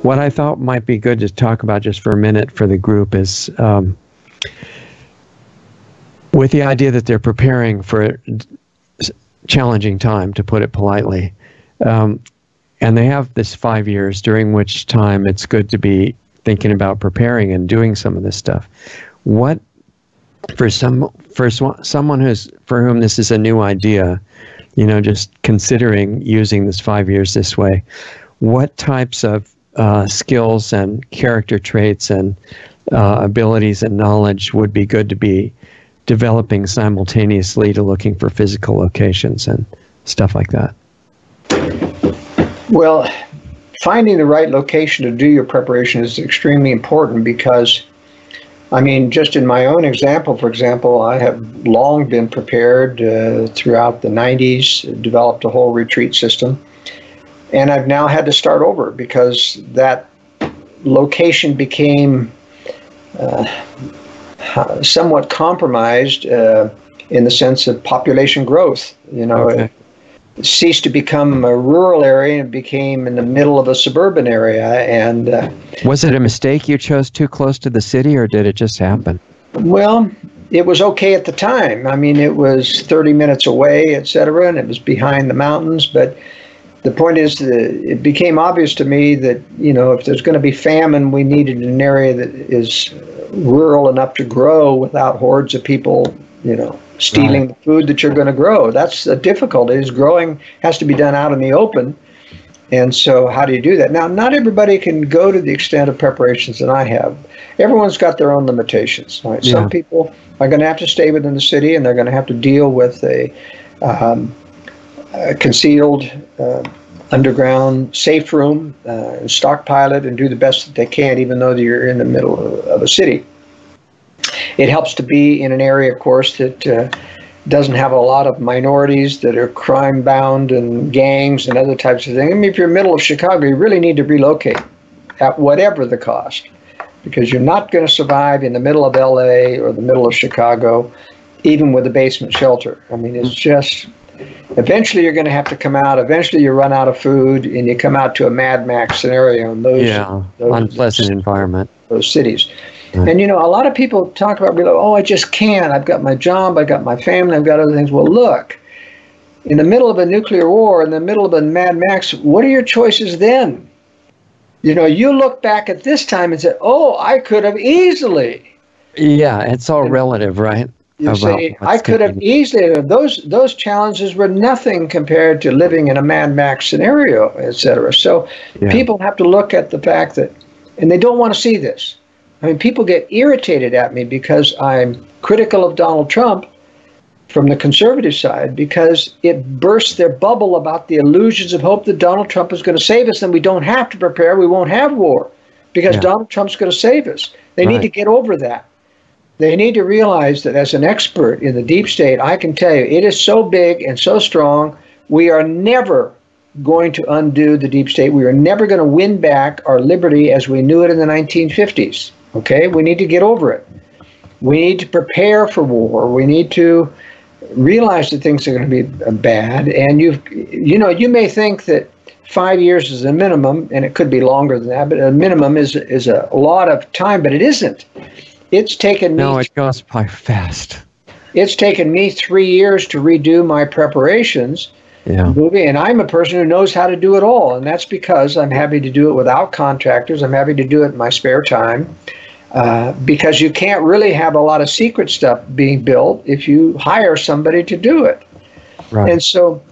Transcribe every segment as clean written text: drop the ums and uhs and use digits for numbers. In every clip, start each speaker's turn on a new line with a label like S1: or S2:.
S1: what I thought might be good to talk about just for a minute for the group is with the idea that they're preparing for a challenging time, to put it politely, and they have this 5 years during which time it's good to be thinking about preparing and doing some of this stuff. What, for someone for whom this is a new idea, you know, just considering using this 5 years this way, what types of skills and character traits and abilities and knowledge would be good to be developing simultaneously to looking for physical locations and stuff like that?
S2: Well, finding the right location to do your preparation is extremely important because, I mean, just in my own example, for example, I have long been prepared throughout the 90s, developed a whole retreat system, and I've now had to start over because that location became somewhat compromised in the sense of population growth. You know,
S1: okay.
S2: It ceased to become a rural area and became in the middle of a suburban area. And
S1: was it a mistake you chose too close to the city, or did it just happen?
S2: Well, it was okay at the time. I mean, it was 30 minutes away, etc., and it was behind the mountains. But the point is that it became obvious to me that, you know, if there's going to be famine, we needed an area that is rural enough to grow without hordes of people, you know, stealing the food that you're going to grow. That's the difficulty, is growing has to be done out in the open. And so how do you do that? Now, not everybody can go to the extent of preparations that I have. Everyone's got their own limitations. Right? Yeah. Some people are going to have to stay within the city, and they're going to have to deal with a concealed underground safe room, stockpile it, and do the best that they can, even though you're in the middle of a city. It helps to be in an area, of course, that doesn't have a lot of minorities that are crime-bound and gangs and other types of things. I mean, if you're in the middle of Chicago, you really need to relocate at whatever the cost, because you're not going to survive in the middle of LA or the middle of Chicago, even with a basement shelter. I mean, it's just, eventually you're going to have to come out. Eventually you run out of food, and you come out to a Mad Max scenario in those
S1: unpleasant environment,
S2: those cities. And, you know, a lot of people talk about, oh, I just can't. I've got my job, I've got my family, I've got other things. Well, look, in the middle of a nuclear war, in the middle of a Mad Max, what are your choices then? You know, you look back at this time and say, oh, I could have easily.
S1: Yeah, it's all relative, right?
S2: You say, I could have easily. Those challenges were nothing compared to living in a Mad Max scenario, et cetera. So people have to look at the fact that, and they don't want to see this. I mean, people get irritated at me because I'm critical of Donald Trump from the conservative side, because it bursts their bubble about the illusions of hope that Donald Trump is going to save us, and we don't have to prepare. We won't have war because Donald Trump's going to save us. They need to get over that. They need to realize that as an expert in the deep state, I can tell you it is so big and so strong, we are never going to undo the deep state. We are never going to win back our liberty as we knew it in the 1950s. Okay, we need to get over it. We need to prepare for war. We need to realize that things are going to be bad. And you may think that 5 years is a minimum, and it could be longer than that, but a minimum is a lot of time, but it isn't. It's taken me.
S1: No, it goes by fast.
S2: It's taken me 3 years to redo my preparations. Movie, and I'm a person who knows how to do it all, and that's because I'm happy to do it without contractors. I'm happy to do it in my spare time, because you can't really have a lot of secret stuff being built if you hire somebody to do it. Right. And so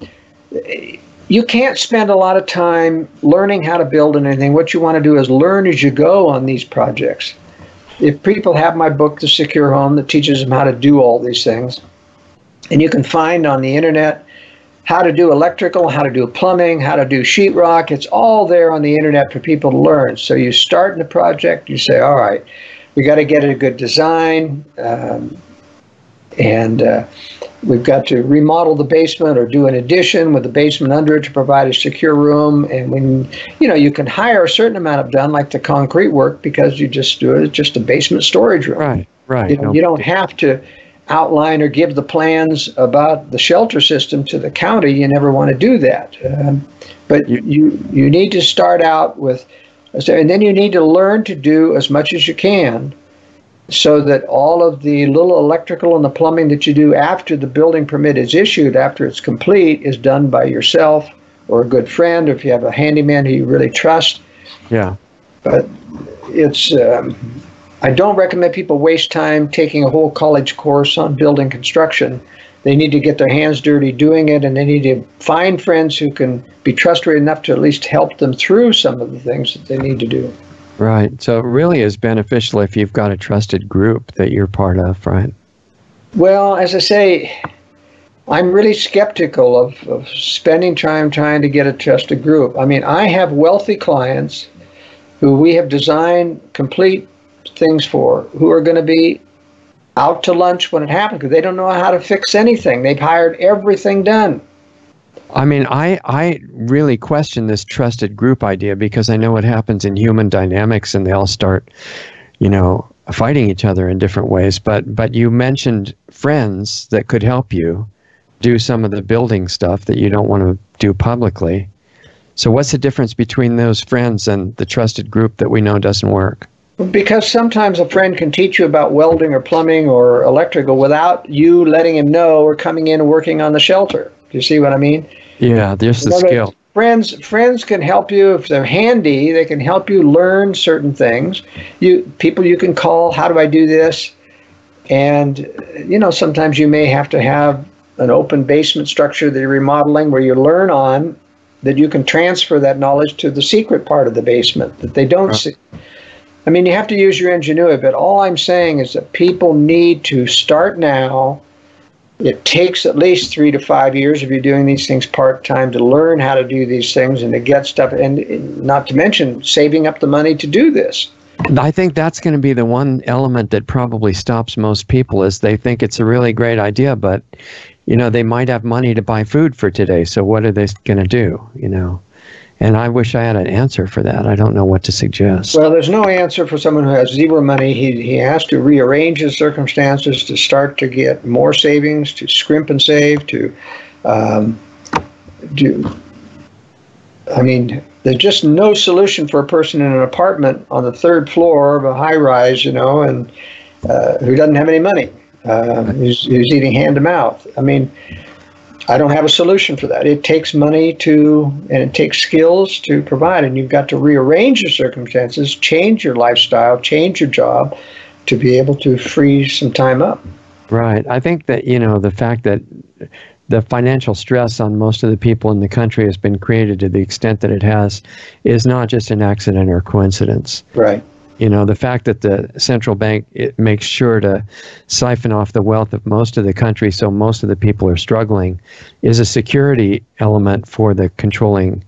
S2: you can't spend a lot of time learning how to build anything. What you want to do is learn as you go on these projects. If people have my book, The Secure Home, that teaches them how to do all these things, and you can find on the internet how to do electrical, how to do plumbing, how to do sheetrock. It's all there on the internet for people to learn. So you start in the project, you say, all right, we got to get a good design, and we've got to remodel the basement or do an addition with the basement under it to provide a secure room. And when, you can hire a certain amount of done, like the concrete work, because you just do it, it's just a basement storage room.
S1: Right.
S2: You don't have to outline or give the plans about the shelter system to the county. You never want to do that. But you need to start out with And then you need to learn to do as much as you can so that all of the little electrical and the plumbing that you do after the building permit is issued, after it's complete, is done by yourself or a good friend, or if you have a handyman who you really trust.
S1: Yeah.
S2: But it's, I don't recommend people waste time taking a whole college course on building construction. They need to get their hands dirty doing it, and they need to find friends who can be trustworthy enough to at least help them through some of the things that they need to do.
S1: Right. So it really is beneficial if you've got a trusted group that you're part of, right?
S2: Well, as I say, I'm really skeptical of spending time trying to get a trusted group. I mean, I have wealthy clients who we have designed complete things for, who are going to be out to lunch when it happens because they don't know how to fix anything. They've hired everything done.
S1: I mean, I really question this trusted group idea because I know what happens in human dynamics, and they all start, fighting each other in different ways. But you mentioned friends that could help you do some of the building stuff that you don't want to do publicly. So what's the difference between those friends and the trusted group that we know doesn't work?
S2: Because sometimes a friend can teach you about welding or plumbing or electrical without you letting him know or coming in and working on the shelter. Do you see what I mean?
S1: Yeah, there's the skill.
S2: Friends can help you if they're handy. They can help you learn certain things. People you can call, how do I do this? And, sometimes you may have to have an open basement structure that you're remodeling where you learn on, that you can transfer that knowledge to the secret part of the basement that they don't see. I mean, you have to use your ingenuity, but all I'm saying is that people need to start now. It takes at least 3 to 5 years if you're doing these things part-time to learn how to do these things and to get stuff, and not to mention saving up the money to do this.
S1: I think that's going to be the one element that probably stops most people is they think it's a really great idea, but, they might have money to buy food for today, so what are they going to do, And I wish I had an answer for that. I don't know what to suggest.
S2: Well, there's no answer for someone who has zero money. He has to rearrange his circumstances to start to get more savings, to scrimp and save, to there's just no solution for a person in an apartment on the 3rd floor of a high-rise, and who doesn't have any money, who's eating hand to mouth. I mean, I don't have a solution for that. It takes money and it takes skills to provide, and you've got to rearrange your circumstances, change your lifestyle, change your job to be able to free some time up.
S1: Right. I think that, the fact that the financial stress on most of the people in the country has been created to the extent that it has is not just an accident or coincidence.
S2: Right.
S1: The fact that the central bank makes sure to siphon off the wealth of most of the country so most of the people are struggling is a security element for the controlling.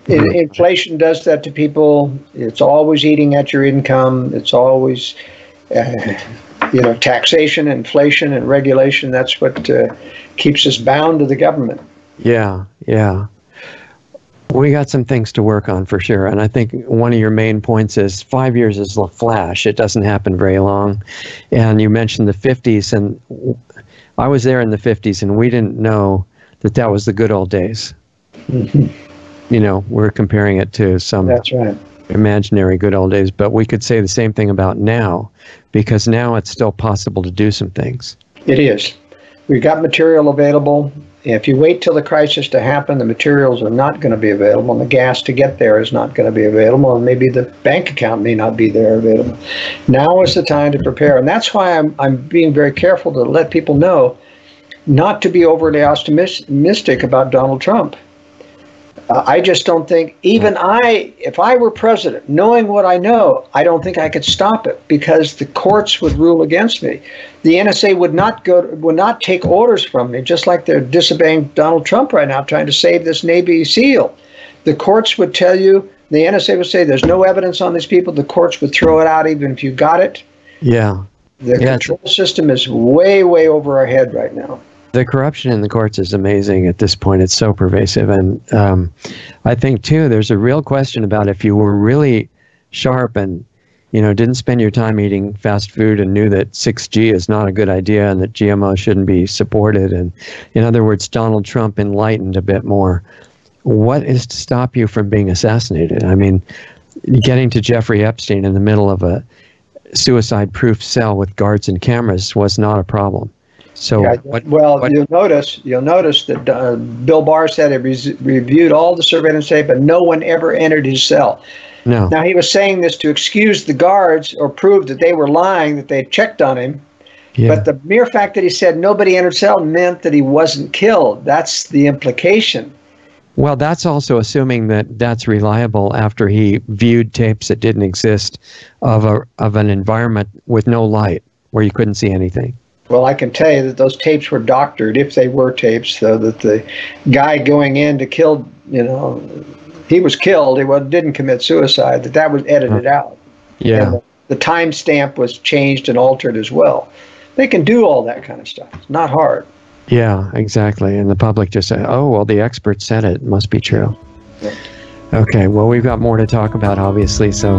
S2: Inflation does that to people. It's always eating at your income. It's always, taxation, inflation, and regulation. That's what keeps us bound to the government.
S1: Yeah. We got some things to work on for sure. And I think one of your main points is 5 years is a flash. It doesn't happen very long. And you mentioned the 50s, and I was there in the 50s, and we didn't know that was the good old days. Mm-hmm. We're comparing it to some
S2: That's right.
S1: imaginary good old days, but we could say the same thing about now, because now it's still possible to do some things.
S2: It is. We've got material available. If you wait till the crisis to happen, the materials are not going to be available, and the gas to get there is not going to be available, and maybe the bank account may not be there available. Now is the time to prepare, and that's why I'm being very careful to let people know not to be overly optimistic about Donald Trump. I just don't think, if I were president, knowing what I know, I don't think I could stop it because the courts would rule against me. The NSA would not take orders from me, just like they're disobeying Donald Trump right now, trying to save this Navy SEAL. The courts would tell you, the NSA would say there's no evidence on these people. The courts would throw it out even if you got it.
S1: Yeah.
S2: The control system is way, way over our head right now.
S1: The corruption in the courts is amazing at this point. It's so pervasive. And I think, too, there's a real question about if you were really sharp and, didn't spend your time eating fast food and knew that 6G is not a good idea and that GMO shouldn't be supported. And in other words, Donald Trump enlightened a bit more. What is to stop you from being assassinated? I mean, getting to Jeffrey Epstein in the middle of a suicide-proof cell with guards and cameras was not a problem. So,
S2: yeah, you'll notice that Bill Barr said he reviewed all the surveillance tape, but no one ever entered his cell.
S1: No.
S2: Now, he was saying this to excuse the guards or prove that they were lying, that they checked on him.
S1: Yeah.
S2: But the mere fact that he said nobody entered cell meant that he wasn't killed. That's the implication.
S1: Well, that's also assuming that that's reliable after he viewed tapes that didn't exist of an environment with no light where you couldn't see anything.
S2: Well, I can tell you that those tapes were doctored, if they were tapes, so that the guy going in to kill, he was killed. He didn't commit suicide. That was edited out.
S1: Yeah.
S2: And the timestamp was changed and altered as well. They can do all that kind of stuff. It's not hard.
S1: Yeah, exactly. And the public just say, oh, well, the expert said it. It must be true.
S2: Yeah.
S1: Okay, well, we've got more to talk about, obviously, so